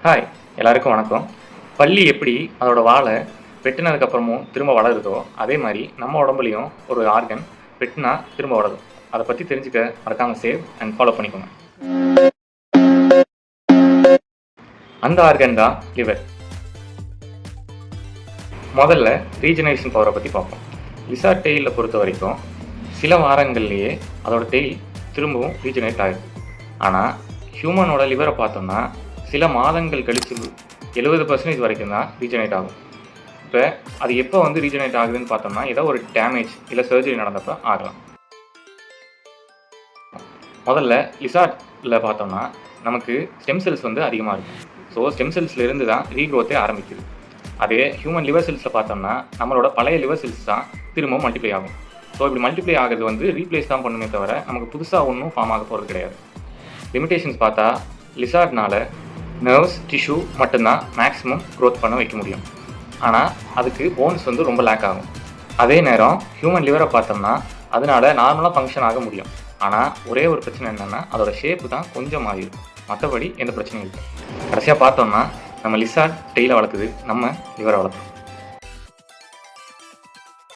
Hi, எல்லாருக்கும் வணக்கம். பல்லி எப்படி அதோட வாலை வெட்டினதுக்கப்புறமும் திரும்ப வளருதோ, அதே மாதிரி நம்ம உடம்புலையும் ஒரு ஆர்கன் வெட்டினா திரும்ப வளரும். அதை பற்றி தெரிஞ்சுக்க மறக்காமல் சேவ் அண்ட் ஃபாலோ பண்ணிக்கோங்க. அந்த ஆர்கன் தான் லிவர். முதல்ல ரீஜெனரேஷன் பவரை பற்றி பார்ப்போம். லிசார்ட் டெயிலில் பொறுத்த வரைக்கும் சில வாரங்கள்லேயே அதோட டெயில் திரும்பவும் ரீஜெனரேட் ஆகுது. ஆனால் ஹியூமனோட லிவரை பார்த்தோம்னா சில மாதங்கள் கழிச்சு 70% வரைக்கும் தான் ரீஜெனரேட் ஆகும். இப்போ அது எப்போ ரீஜெனரேட் ஆகுதுன்னு பார்த்தோம்னா ஏதோ ஒரு டேமேஜ் இல்லை சர்ஜரி நடந்தப்போ ஆகலாம். முதல்ல லிசார்டில் பார்த்தோம்னா நமக்கு ஸ்டெம் செல்ஸ் அதிகமாக இருக்கும். ஸோ ஸ்டெம் செல்ஸ்லேருந்து தான் ரீக்ரோத்தே ஆரம்பிக்குது. அதே ஹியூமன் லிவர் செல்ஸில் பார்த்தோம்னா நம்மளோட பழைய லிவர் செல்ஸ் தான் திரும்பவும் மல்டிப்ளை ஆகும். ஸோ இப்படி மல்டிப்ளை ஆகிறது ரீப்ளேஸ் தான் பண்ணுமே தவிர நமக்கு புதுசாக ஒன்றும் ஃபார்ம் ஆக போகிறது கிடையாது. லிமிடேஷன்ஸ் பார்த்தா லிசார்ட்னால நர்வ்ஸ் டிஷ்யூ மட்டும்தான் மேக்ஸிமம் க்ரோத் பண்ண வைக்க முடியும். ஆனால் அதுக்கு போன்ஸ் ரொம்ப லேக் ஆகும். அதே நேரம் ஹியூமன் லிவரை பார்த்தோம்னா அதனால நார்மலாக ஃபங்க்ஷன் ஆக முடியும். ஆனால் ஒரே ஒரு பிரச்சனை என்னென்னா அதோட ஷேப்பு தான் கொஞ்சம் மாறிடும். மற்றபடி எந்த பிரச்சனையும் இல்லை. கடைசியாக பார்த்தோம்னா நம்ம லிசார்ட் டெய்லை வளர்க்குது, நம்ம லிவரை வளர்க்குறோம்.